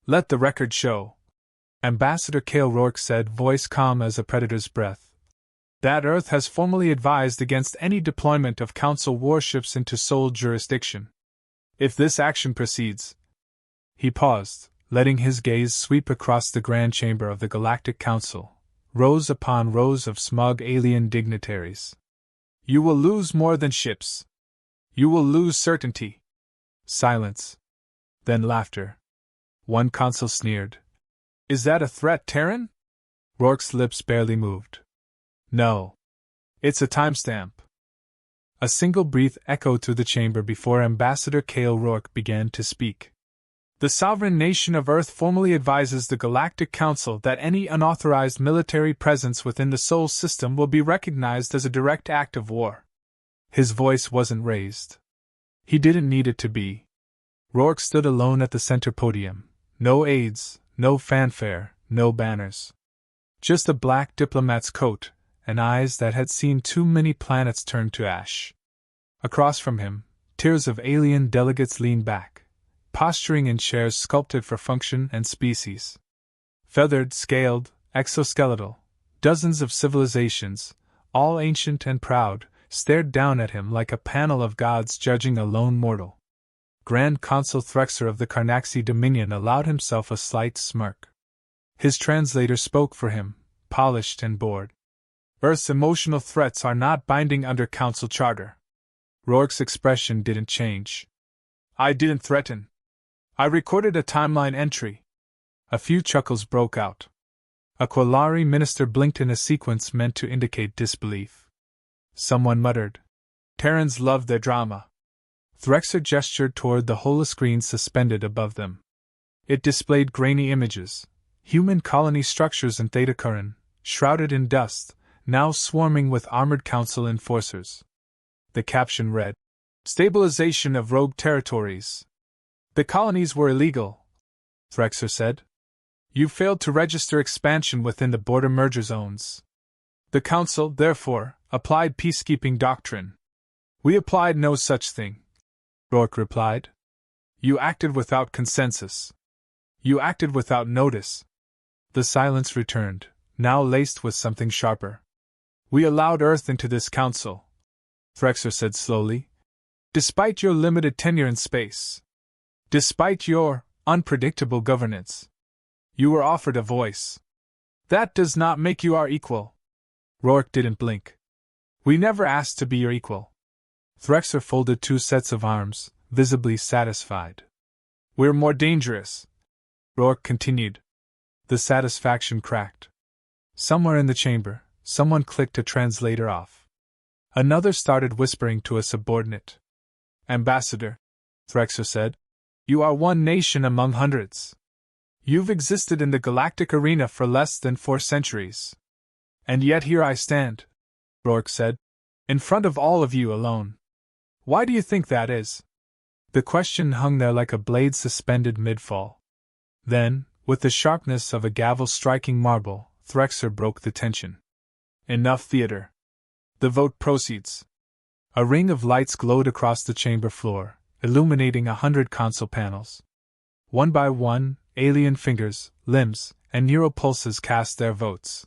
Let the record show, Ambassador Cale Rourke said, voice calm as a predator's breath, that Earth has formally advised against any deployment of Council warships into Sol jurisdiction. If this action proceeds. He paused, letting his gaze sweep across the grand chamber of the Galactic Council, rows upon rows of smug alien dignitaries. You will lose more than ships. You will lose certainty. Silence. Then laughter. One consul sneered. Is that a threat, Terran? Rourke's lips barely moved. No. It's a timestamp. A single breath echoed through the chamber before Ambassador Cale Rourke began to speak. The sovereign nation of Earth formally advises the Galactic Council that any unauthorized military presence within the Sol system will be recognized as a direct act of war. His voice wasn't raised. He didn't need it to be. Rourke stood alone at the center podium. No aides, no fanfare, no banners. Just a black diplomat's coat, and eyes that had seen too many planets turn to ash. Across from him, tiers of alien delegates leaned back, posturing in chairs sculpted for function and species. Feathered, scaled, exoskeletal, dozens of civilizations, all ancient and proud, stared down at him like a panel of gods judging a lone mortal. Grand Consul Threxer of the Carnaxi Dominion allowed himself a slight smirk. His translator spoke for him, polished and bored. Earth's emotional threats are not binding under Council Charter. Rourke's expression didn't change. I didn't threaten. I recorded a timeline entry. A few chuckles broke out. A Quillari minister blinked in a sequence meant to indicate disbelief. Someone muttered, Terrans love their drama. Threxer gestured toward the holoscreen suspended above them. It displayed grainy images, human colony structures in Theta Curran, shrouded in dust, now swarming with armored council enforcers. The caption read, Stabilization of rogue territories. The colonies were illegal, Threxer said. You failed to register expansion within the border merger zones. The Council, therefore, applied peacekeeping doctrine. We applied no such thing, Rourke replied. You acted without consensus. You acted without notice. The silence returned, now laced with something sharper. We allowed Earth into this council, Threxer said slowly. Despite your limited tenure in space. Despite your unpredictable governance. You were offered a voice. That does not make you our equal. Rourke didn't blink. We never asked to be your equal. Threxer folded two sets of arms, visibly satisfied. We're more dangerous, Rourke continued. The satisfaction cracked. Somewhere in the chamber, someone clicked a translator off. Another started whispering to a subordinate. Ambassador, Threxer said, you are one nation among hundreds. You've existed in the galactic arena for less than 4 centuries. And yet here I stand, Rourke said, in front of all of you alone. Why do you think that is? The question hung there like a blade suspended mid-fall. Then, with the sharpness of a gavel striking marble, Threxer broke the tension. Enough theater. The vote proceeds. A ring of lights glowed across the chamber floor, illuminating 100 console panels. One by one, alien fingers, limbs, and neural pulses cast their votes.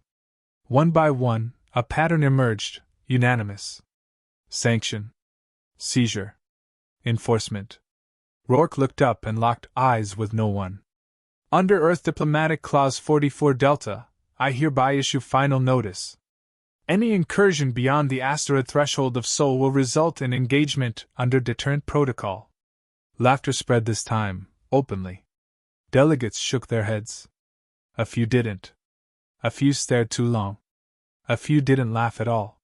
One by one, a pattern emerged, unanimous. Sanction. Seizure. Enforcement. Rourke looked up and locked eyes with no one. Under Earth Diplomatic Clause 44 Delta, I hereby issue final notice. Any incursion beyond the asteroid threshold of Sol will result in engagement under Deterrent Protocol. Laughter spread this time, openly. Delegates shook their heads. A few didn't. A few stared too long. A few didn't laugh at all.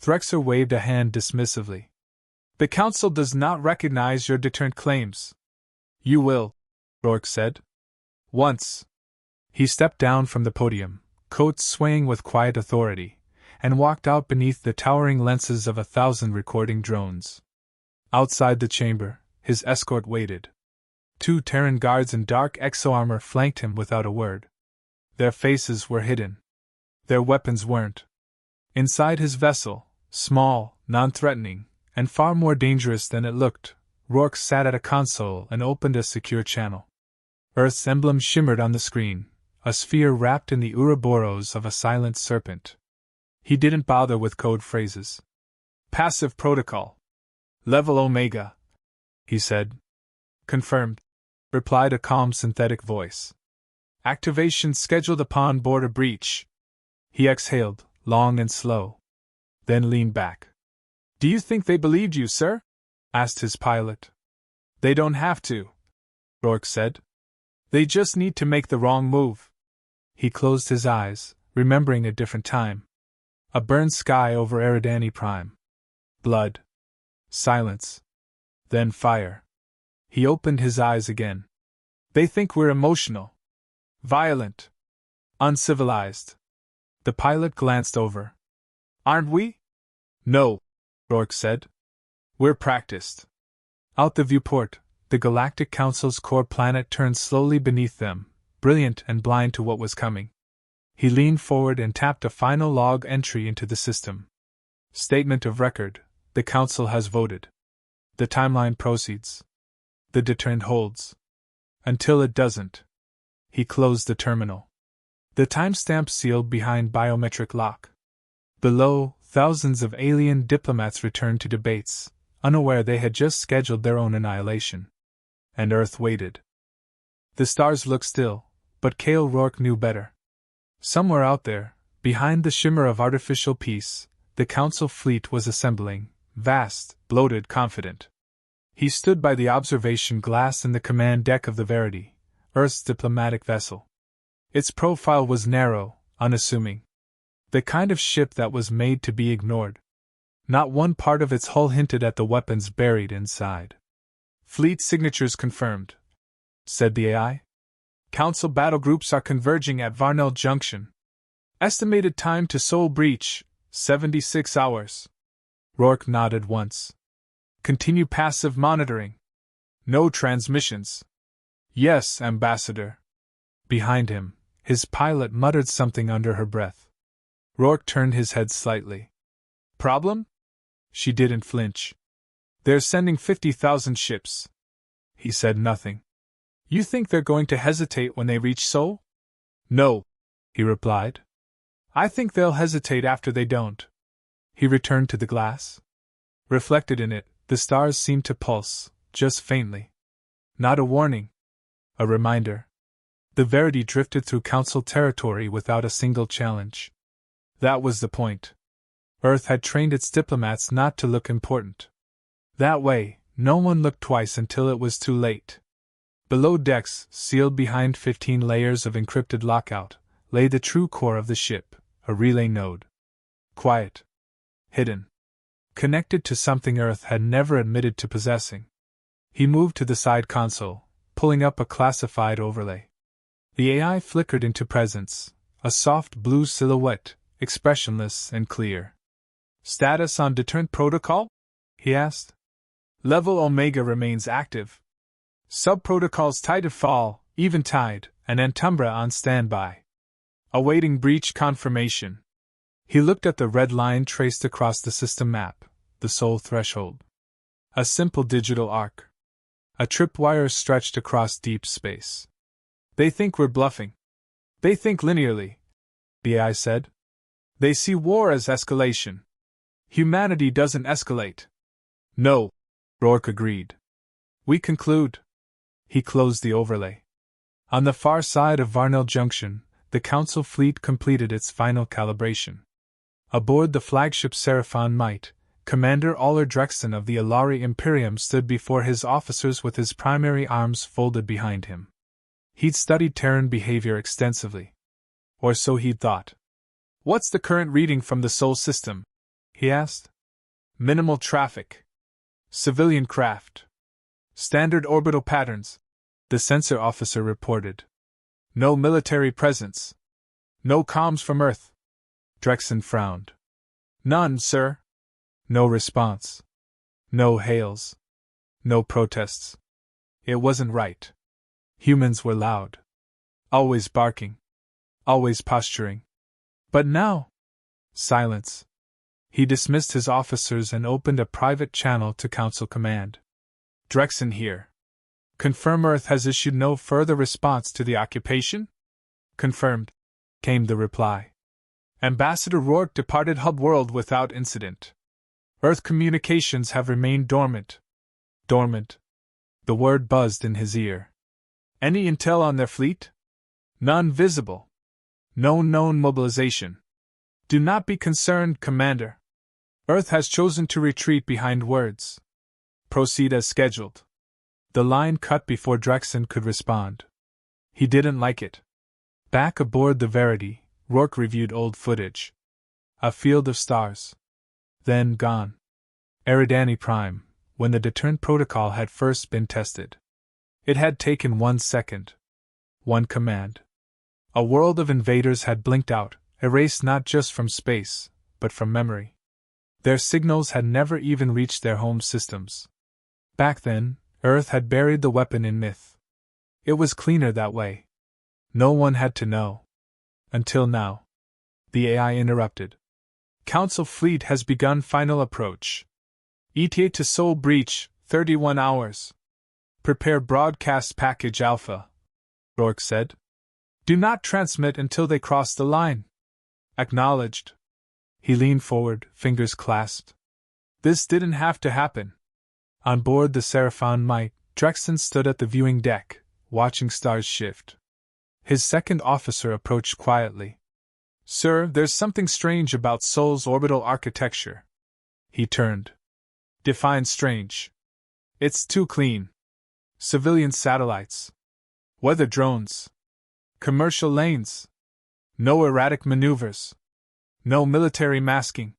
Threxer waved a hand dismissively. The Council does not recognize your deterrent claims. You will, Rourke said. Once. He stepped down from the podium, coat swaying with quiet authority, and walked out beneath the towering lenses of 1,000 recording drones. Outside the chamber, his escort waited. 2 Terran guards in dark exo-armor flanked him without a word. Their faces were hidden. Their weapons weren't. Inside his vessel, small, non-threatening, and far more dangerous than it looked, Rourke sat at a console and opened a secure channel. Earth's emblem shimmered on the screen, a sphere wrapped in the Ouroboros of a silent serpent. He didn't bother with code phrases. Passive protocol. Level Omega, he said. Confirmed, replied a calm synthetic voice. Activation scheduled upon board a breach. He exhaled, long and slow. Then leaned back. Do you think they believed you, sir? Asked his pilot. They don't have to, Rourke said. They just need to make the wrong move. He closed his eyes, remembering a different time. A burned sky over Eridani Prime. Blood. Silence. Then fire. He opened his eyes again. They think we're emotional. Violent. Uncivilized. The pilot glanced over. Aren't we? No, Rourke said. We're practiced. Out the viewport, the Galactic Council's core planet turned slowly beneath them, brilliant and blind to what was coming. He leaned forward and tapped a final log entry into the system. Statement of record: the Council has voted. The timeline proceeds. The deterrent holds. Until it doesn't. He closed the terminal. The timestamp sealed behind biometric lock. Below, thousands of alien diplomats returned to debates, unaware they had just scheduled their own annihilation. And Earth waited. The stars looked still, but Cale Rourke knew better. Somewhere out there, behind the shimmer of artificial peace, the Council fleet was assembling, vast, bloated, confident. He stood by the observation glass in the command deck of the Verity, Earth's diplomatic vessel. Its profile was narrow, unassuming. The kind of ship that was made to be ignored. Not one part of its hull hinted at the weapons buried inside. Fleet signatures confirmed, said the AI. Council battle groups are converging at Varnell Junction. Estimated time to Sol breach, 76 hours. Rourke nodded once. Continue passive monitoring. No transmissions. Yes, Ambassador. Behind him, his pilot muttered something under her breath. Rourke turned his head slightly. Problem? She didn't flinch. They're sending 50,000 ships. He said nothing. You think they're going to hesitate when they reach Sol? No, he replied. I think they'll hesitate after they don't. He returned to the glass. Reflected in it, the stars seemed to pulse, just faintly. Not a warning. A reminder. The Verity drifted through Council territory without a single challenge. That was the point. Earth had trained its diplomats not to look important. That way, no one looked twice until it was too late. Below decks, sealed behind 15 layers of encrypted lockout, lay the true core of the ship, a relay node. Quiet. Hidden. Connected to something Earth had never admitted to possessing. He moved to the side console, pulling up a classified overlay. The AI flickered into presence, a soft blue silhouette, expressionless and clear. Status on deterrent protocol? He asked. Level Omega remains active. Sub-protocols Tidefall, Eventide, and Antumbra on standby. Awaiting breach confirmation. He looked at the red line traced across the system map, the Sol threshold. A simple digital arc. A tripwire stretched across deep space. They think we're bluffing. They think linearly, the AI said. They see war as escalation. Humanity doesn't escalate. No, Rourke agreed. We conclude. He closed the overlay. On the far side of Varnell Junction, the Council fleet completed its final calibration. Aboard the flagship Seraphon Might, Commander Aller Drexen of the Alari Imperium stood before his officers with his primary arms folded behind him. He'd studied Terran behavior extensively. Or so he'd thought. What's the current reading from the Sol system? He asked. Minimal traffic. Civilian craft. Standard orbital patterns, the sensor officer reported. No military presence. No comms from Earth. Drexen frowned. None, sir. No response. No hails. No protests. It wasn't right. Humans were loud. Always barking. Always posturing. But now? Silence. He dismissed his officers and opened a private channel to Council Command. Drexen here. Confirm Earth has issued no further response to the occupation? Confirmed, came the reply. Ambassador Rourke departed Hub World without incident. Earth communications have remained dormant. Dormant. The word buzzed in his ear. Any intel on their fleet? None visible. No known mobilization. Do not be concerned, Commander. Earth has chosen to retreat behind words. Proceed as scheduled. The line cut before Drexen could respond. He didn't like it. Back aboard the Verity, Rourke reviewed old footage. A field of stars. Then gone. Eridani Prime, when the deterrent protocol had first been tested. It had taken 1 second. One command. A world of invaders had blinked out, erased not just from space, but from memory. Their signals had never even reached their home systems. Back then, Earth had buried the weapon in myth. It was cleaner that way. No one had to know. Until now. The AI interrupted. Council fleet has begun final approach. ETA to Sol breach, 31 hours. Prepare broadcast package Alpha, Rourke said. Do not transmit until they cross the line. Acknowledged. He leaned forward, fingers clasped. This didn't have to happen. On board the Seraphon Might, Drexen stood at the viewing deck, watching stars shift. His second officer approached quietly. Sir, there's something strange about Sol's orbital architecture. He turned. Define strange. It's too clean. Civilian satellites. Weather drones. Commercial lanes. No erratic maneuvers. No military masking.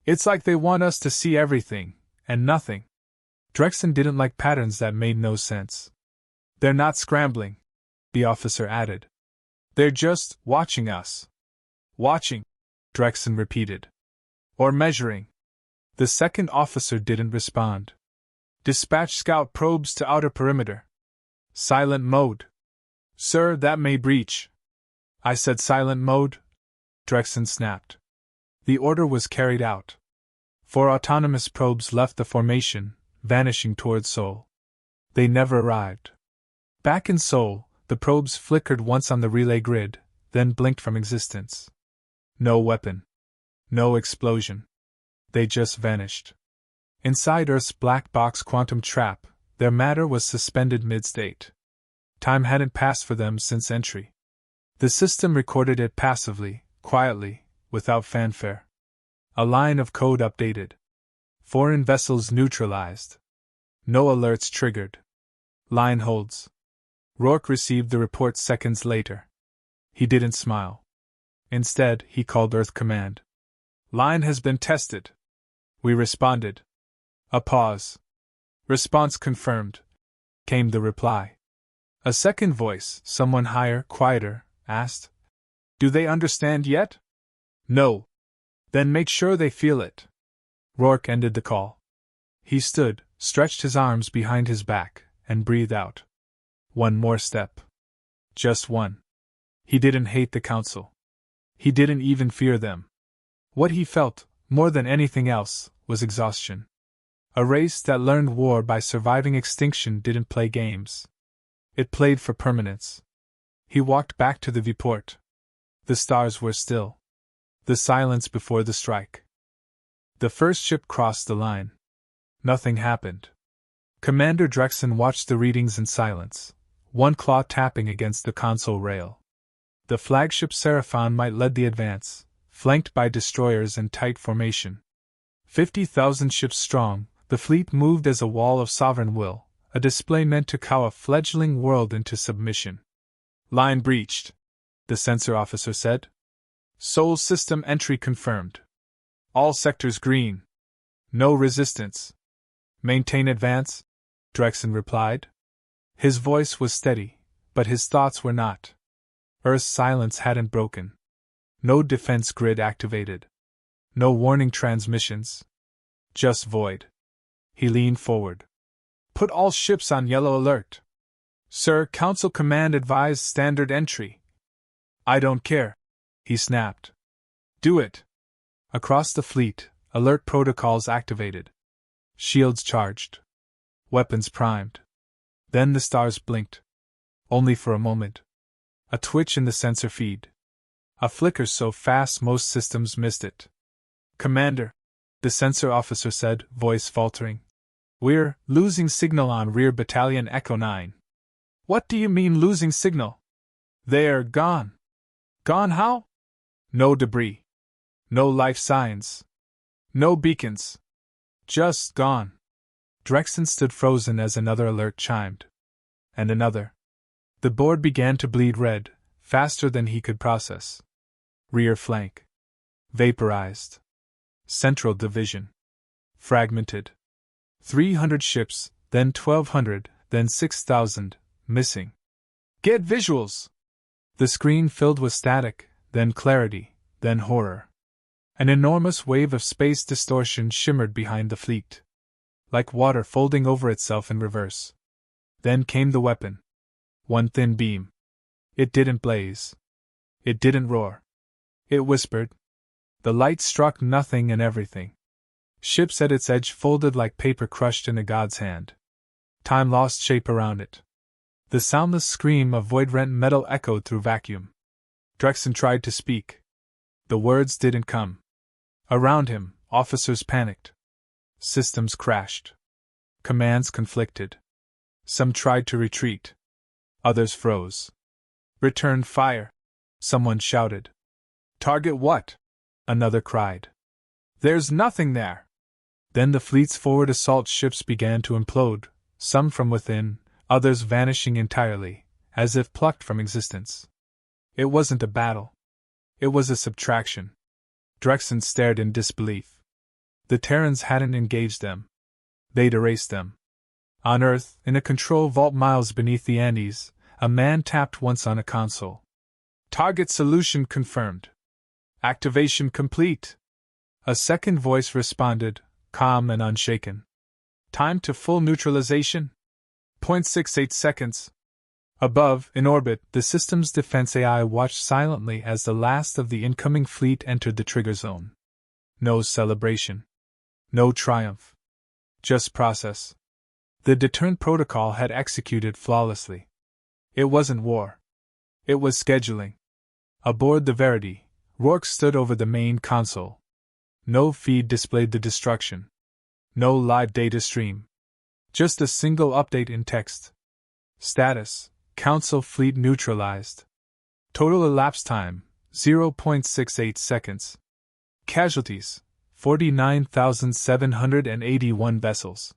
It's like they want us to see everything, and nothing. Drexen didn't like patterns that made no sense. They're not scrambling, the officer added. They're just watching us. Watching, Drexen repeated. Or measuring. The second officer didn't respond. Dispatch scout probes to outer perimeter. Silent mode. Sir, that may breach. I said silent mode, Drexen snapped. The order was carried out. 4 autonomous probes left the formation, vanishing toward Sol. They never arrived. Back in Sol, the probes flickered once on the relay grid, then blinked from existence. No weapon. No explosion. They just vanished. Inside Earth's black box quantum trap, their matter was suspended mid-state. Time hadn't passed for them since entry. The system recorded it passively, quietly, without fanfare. A line of code updated. Foreign vessels neutralized. No alerts triggered. Line holds. Rourke received the report seconds later. He didn't smile. Instead, he called Earth Command. Line has been tested. We responded. A pause. Response confirmed, came the reply. A second voice, someone higher, quieter, asked, Do they understand yet? No. Then make sure they feel it. Rourke ended the call. He stood, stretched his arms behind his back, and breathed out. One more step. Just one. He didn't hate the Council. He didn't even fear them. What he felt, more than anything else, was exhaustion. A race that learned war by surviving extinction didn't play games. It played for permanence. He walked back to the viewport. The stars were still. The silence before the strike. The first ship crossed the line. Nothing happened. Commander Drexen watched the readings in silence, one claw tapping against the console rail. The flagship Seraphon Might led the advance, flanked by destroyers in tight formation. 50,000 ships strong, the fleet moved as a wall of sovereign will, a display meant to cow a fledgling world into submission. Line breached, the sensor officer said. Sol system entry confirmed. All sectors green. No resistance. Maintain advance, Drexen replied. His voice was steady, but his thoughts were not. Earth's silence hadn't broken. No defense grid activated. No warning transmissions. Just void. He leaned forward. Put all ships on yellow alert. Sir, Council Command advised standard entry. I don't care, he snapped. Do it. Across the fleet, alert protocols activated. Shields charged. Weapons primed. Then the stars blinked. Only for a moment. A twitch in the sensor feed. A flicker so fast most systems missed it. "Commander," the sensor officer said, voice faltering. "We're losing signal on Rear Battalion Echo 9. "What do you mean losing signal?" "They're gone." "Gone how?" "No debris. No life signs. No beacons. Just gone." Drexen stood frozen as another alert chimed. And another. The board began to bleed red, faster than he could process. Rear flank. Vaporized. Central division. Fragmented. 300 ships, then 1,200, then 6,000, missing. "Get visuals!" The screen filled with static, then clarity, then horror. An enormous wave of space distortion shimmered behind the fleet, like water folding over itself in reverse. Then came the weapon. One thin beam. It didn't blaze. It didn't roar. It whispered. The light struck nothing and everything. Ships at its edge folded like paper crushed in a god's hand. Time lost shape around it. The soundless scream of void-rent metal echoed through vacuum. Drexen tried to speak. The words didn't come. Around him, officers panicked. Systems crashed. Commands conflicted. Some tried to retreat. Others froze. "Return fire!" someone shouted. "Target what?" another cried. "There's nothing there!" Then the fleet's forward assault ships began to implode, some from within, others vanishing entirely, as if plucked from existence. It wasn't a battle. It was a subtraction. Drexen stared in disbelief. The Terrans hadn't engaged them. They'd erased them. On Earth, in a control vault miles beneath the Andes, a man tapped once on a console. "Target solution confirmed. Activation complete." A second voice responded, calm and unshaken. "Time to full neutralization? 0.68 seconds. Above, in orbit, the system's defense AI watched silently as the last of the incoming fleet entered the trigger zone. No celebration. No triumph. Just process. The deterrent protocol had executed flawlessly. It wasn't war. It was scheduling. Aboard the Verity, Rourke stood over the main console. No feed displayed the destruction. No live data stream. Just a single update in text. Status: Council fleet neutralized. Total elapsed time: 0.68 seconds. Casualties: 49,781 vessels.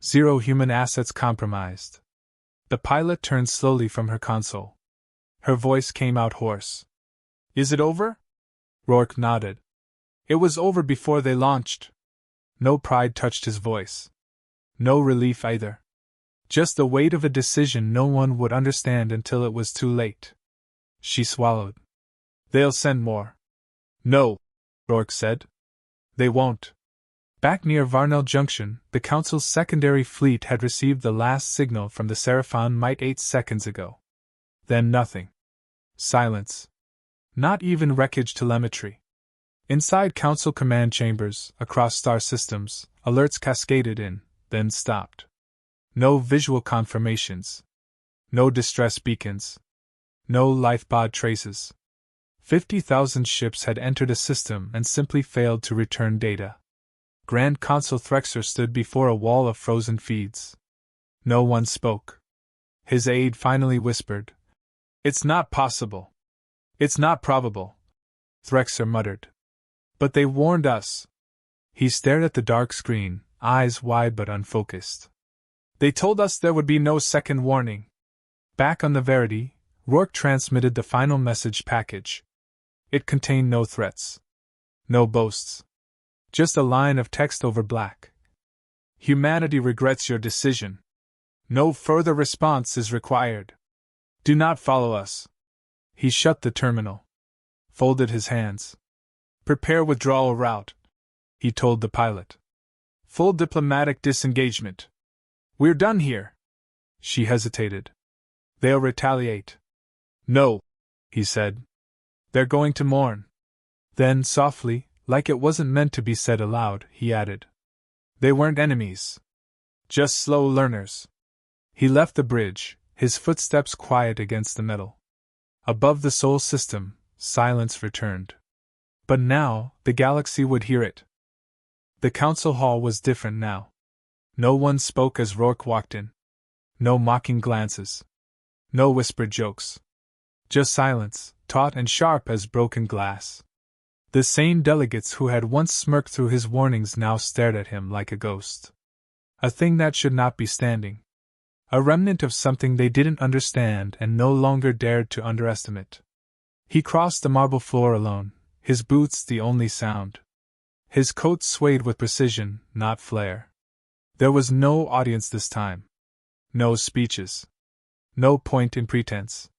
0 human assets compromised. The pilot turned slowly from her console. Her voice came out hoarse. "Is it over?" Rourke nodded. "It was over before they launched." No pride touched his voice. No relief either. Just the weight of a decision no one would understand until it was too late. She swallowed. "They'll send more." "No," Rourke said. "They won't." Back near Varnell Junction, the Council's secondary fleet had received the last signal from the Seraphon Might 8 seconds ago. Then nothing. Silence. Not even wreckage telemetry. Inside Council command chambers, across star systems, alerts cascaded in, then stopped. No visual confirmations. No distress beacons. No lifebod traces. 50,000 ships had entered a system and simply failed to return data. Grand Consul Threxer stood before a wall of frozen feeds. No one spoke. His aide finally whispered, "It's not possible. It's not probable," Threxer muttered. "But they warned us." He stared at the dark screen, eyes wide but unfocused. "They told us there would be no second warning." Back on the Verity, Rourke transmitted the final message package. It contained no threats. No boasts. Just a line of text over black. "Humanity regrets your decision. No further response is required. Do not follow us." He shut the terminal. Folded his hands. "Prepare withdrawal route," he told the pilot. "Full diplomatic disengagement. We're done here." She hesitated. "They'll retaliate." "No," he said. "They're going to mourn." Then, softly, like it wasn't meant to be said aloud, he added, "They weren't enemies. Just slow learners. He left the bridge, his footsteps quiet against the metal. Above the Sol system, silence returned. But now, the galaxy would hear it. The council hall was different now. No one spoke as Rourke walked in. No mocking glances. No whispered jokes. Just silence, taut and sharp as broken glass. The same delegates who had once smirked through his warnings now stared at him like a ghost. A thing that should not be standing. A remnant of something they didn't understand and no longer dared to underestimate. He crossed the marble floor alone, his boots the only sound. His coat swayed with precision, not flair. There was no audience this time. No speeches. No point in pretense.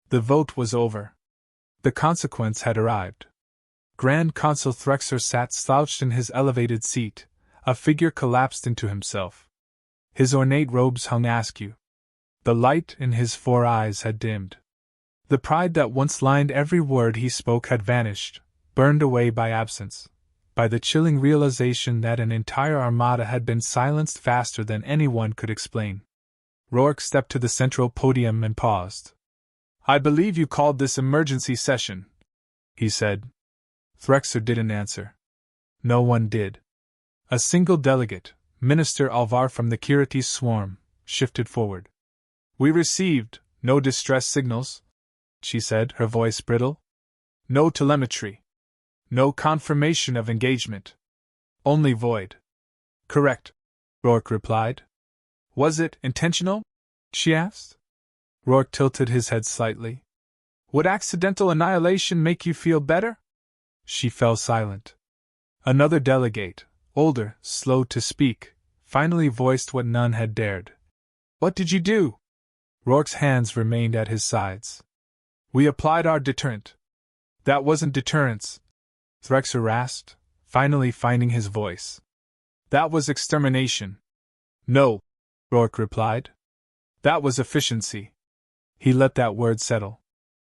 The vote was over. The consequence had arrived. Grand Consul Threxer sat slouched in his elevated seat, a figure collapsed into himself. His ornate robes hung askew. The light in his 4 eyes had dimmed. The pride that once lined every word he spoke had vanished, burned away by absence, by the chilling realization that an entire armada had been silenced faster than anyone could explain. Rourke stepped to the central podium and paused. "I believe you called this emergency session," he said. Threxer didn't answer. No one did. A single delegate, Minister Alvar from the Kirites swarm, shifted forward. "We received no distress signals," she said, her voice brittle. "No telemetry. No confirmation of engagement. Only void." "Correct," Rourke replied. "Was it intentional?" she asked. Rourke tilted his head slightly. "Would accidental annihilation make you feel better?" She fell silent. Another delegate, older, slow to speak, finally voiced what none had dared. "What did you do?" Rourke's hands remained at his sides. "We applied our deterrent." "That wasn't deterrence," Threxer rasped, finally finding his voice. "That was extermination." "No," Rourke replied. "That was efficiency." He let that word settle.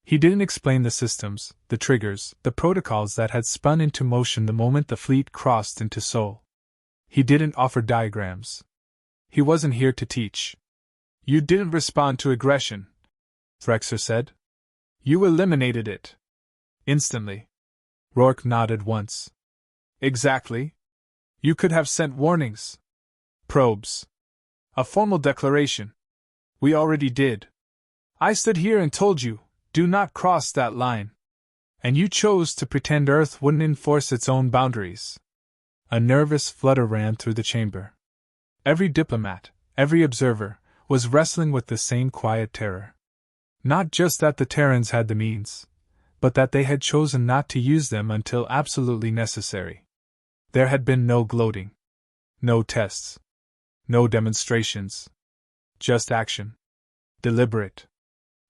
He didn't explain the systems, the triggers, the protocols that had spun into motion the moment the fleet crossed into Sol. He didn't offer diagrams. He wasn't here to teach. "You didn't respond to aggression," Threxer said. "You eliminated it." "Instantly." Rourke nodded once. "Exactly. You could have sent warnings. Probes. A formal declaration. We already did. I stood here and told you, do not cross that line. And you chose to pretend Earth wouldn't enforce its own boundaries." A nervous flutter ran through the chamber. Every diplomat, every observer, was wrestling with the same quiet terror. Not just that the Terrans had the means, but that they had chosen not to use them until absolutely necessary. There had been no gloating. No tests. No demonstrations. Just action. Deliberate.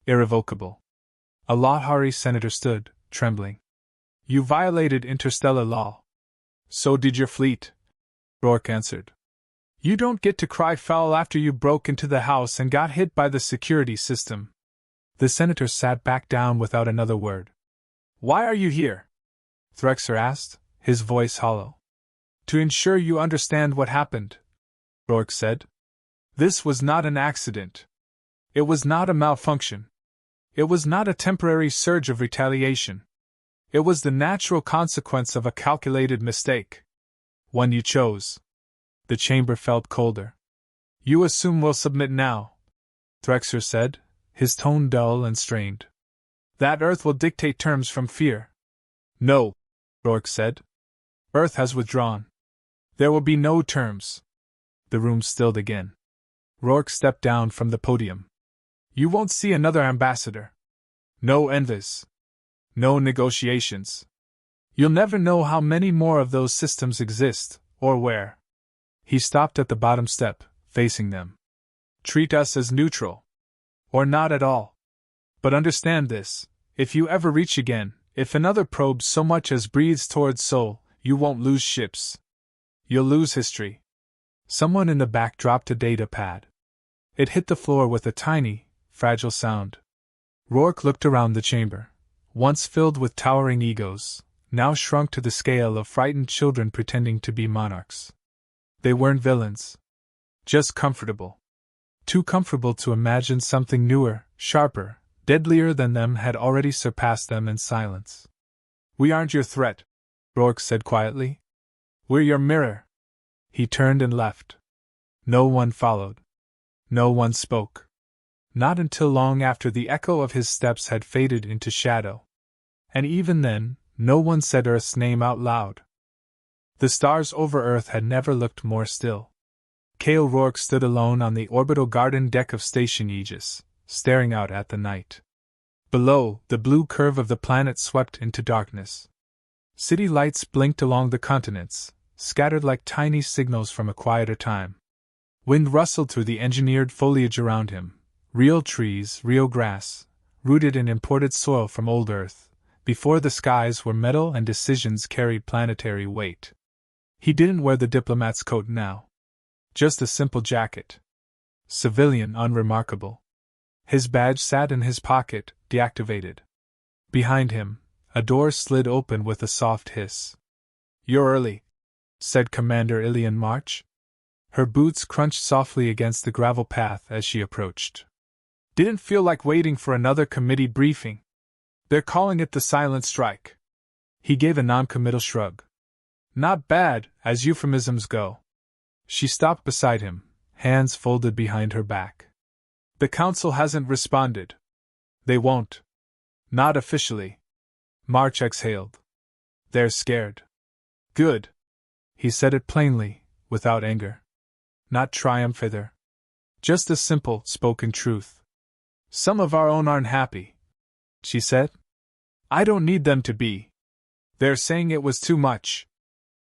Irrevocable. A Lahari senator stood, trembling. "You violated interstellar law." "So did your fleet," Rourke answered. "You don't get to cry foul after you broke into the house and got hit by the security system." The senator sat back down without another word. "Why are you here?" Threxer asked, his voice hollow. "To ensure you understand what happened," Rourke said. "This was not an accident. It was not a malfunction. It was not a temporary surge of retaliation. It was the natural consequence of a calculated mistake. One you chose." The chamber felt colder. "You assume we'll submit now," Threxer said, his tone dull and strained. "That Earth will dictate terms from fear." "No," Rourke said. "Earth has withdrawn. There will be no terms." The room stilled again. Rourke stepped down from the podium. "You won't see another ambassador. No envoys. No negotiations. You'll never know how many more of those systems exist, or where." He stopped at the bottom step, facing them. "Treat us as neutral. Or not at all. But understand this, if you ever reach again, if another probe so much as breathes towards Sol, you won't lose ships. You'll lose history." Someone in the back dropped a data pad. It hit the floor with a tiny, fragile sound. Rourke looked around the chamber, once filled with towering egos, now shrunk to the scale of frightened children pretending to be monarchs. They weren't villains. Just comfortable. too comfortable to imagine something newer, sharper, deadlier than them had already surpassed them in silence. "We aren't your threat," Rourke said quietly. "We're your mirror." He turned and left. No one followed. No one spoke. Not until long after the echo of his steps had faded into shadow. And even then, no one said Earth's name out loud. The stars over Earth had never looked more still. Cale Rourke stood alone on the orbital garden deck of Station Aegis, staring out at the night. Below, the blue curve of the planet swept into darkness. City lights blinked along the continents, scattered like tiny signals from a quieter time. Wind rustled through the engineered foliage around him, real trees, real grass, rooted in imported soil from old Earth, before the skies were metal and decisions carried planetary weight. He didn't wear the diplomat's coat now. Just a simple jacket. Civilian, unremarkable. His badge sat in his pocket, deactivated. Behind him, a door slid open with a soft hiss. "You're early," said Commander Ilian March. Her boots crunched softly against the gravel path as she approached. "Didn't feel like waiting for another committee briefing. They're calling it the silent strike." He gave a non-committal shrug. "Not bad, as euphemisms go." She stopped beside him, hands folded behind her back. "The council hasn't responded. They won't. Not officially." March exhaled. "They're scared." "Good." He said it plainly, without anger. Not triumph either. Just a simple, spoken truth. "Some of our own aren't happy," she said. "I don't need them to be. They're saying it was too much.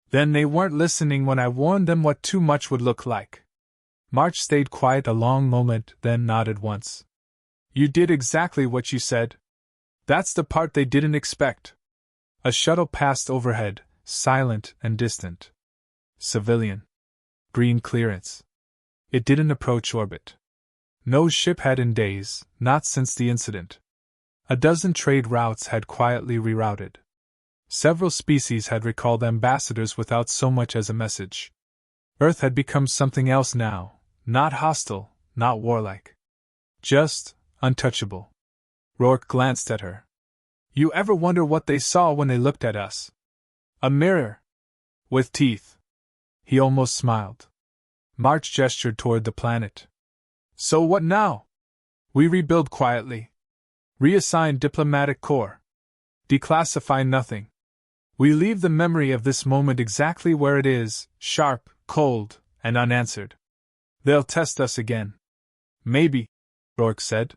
Then they weren't listening when I warned them what too much would look like." March stayed quiet a long moment, then nodded once. "You did exactly what you said. That's the part they didn't expect." A shuttle passed overhead, silent and distant. Civilian. Green clearance. It didn't approach orbit. No ship had in days, not since the incident. A dozen trade routes had quietly rerouted. Several species had recalled ambassadors without so much as a message. Earth had become something else now, not hostile, not warlike. Just untouchable. Rourke glanced at her. "You ever wonder what they saw when they looked at us? A mirror. With teeth." He almost smiled. March gestured toward the planet. "So what now? We rebuild quietly. Reassign diplomatic corps. Declassify nothing. We leave the memory of this moment exactly where it is, sharp, cold, and unanswered. They'll test us again. Maybe," Rourke said.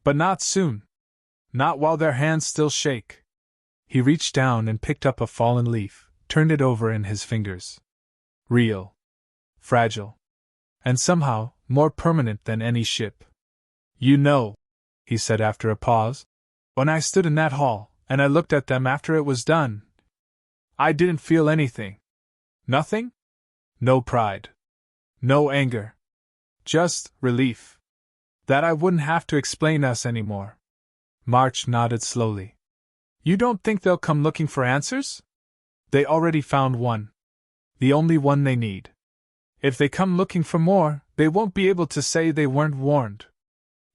"But not soon. Not while their hands still shake." He reached down and picked up a fallen leaf, turned it over in his fingers. Real. Fragile. And somehow, more permanent than any ship. "You know," he said after a pause, "when I stood in that hall, and I looked at them after it was done, I didn't feel anything. Nothing? No pride. No anger. Just relief. That I wouldn't have to explain us anymore." March nodded slowly. "You don't think they'll come looking for answers?" "They already found one. The only one they need. If they come looking for more, they won't be able to say they weren't warned."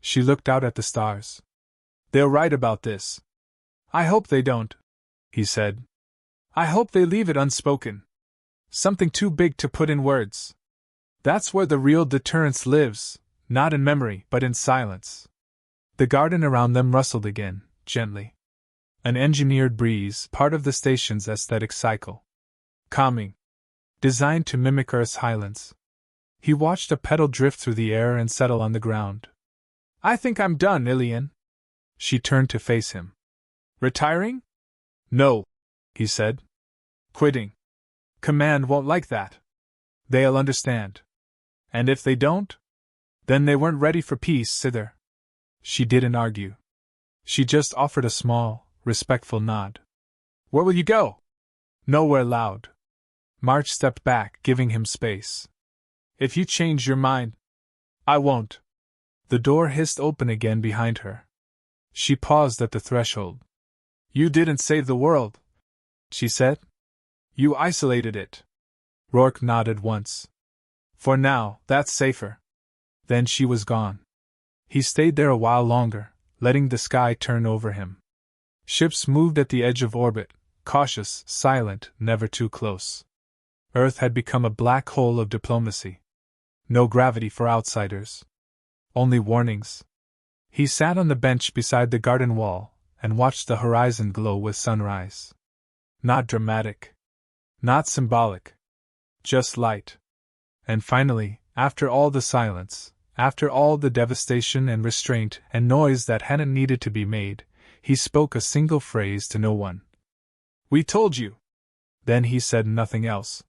She looked out at the stars. "They'll write about this." "I hope they don't," he said. "I hope they leave it unspoken. Something too big to put in words. That's where the real deterrence lives, not in memory but in silence." The garden around them rustled again, gently. An engineered breeze, part of the station's aesthetic cycle. Calming. Designed to mimic Earth's highlands. He watched a petal drift through the air and settle on the ground. "I think I'm done, Ilian." She turned to face him. "Retiring?" "No," he said. "Quitting. Command won't like that. They'll understand. And if they don't? Then they weren't ready for peace either." She didn't argue. She just offered a small, respectful nod. "Where will you go?" "Nowhere loud." March stepped back, giving him space. "If you change your mind..." "I won't." The door hissed open again behind her. She paused at the threshold. "You didn't save the world," she said. "You isolated it." Rourke nodded once. "For now, that's safer." Then she was gone. He stayed there a while longer, letting the sky turn over him. Ships moved at the edge of orbit, cautious, silent, never too close. Earth had become a black hole of diplomacy. No gravity for outsiders. Only warnings. He sat on the bench beside the garden wall and watched the horizon glow with sunrise. Not dramatic. Not symbolic. Just light. And finally, after all the silence, after all the devastation and restraint and noise that hadn't needed to be made, he spoke a single phrase to no one. "We told you!" Then he said nothing else.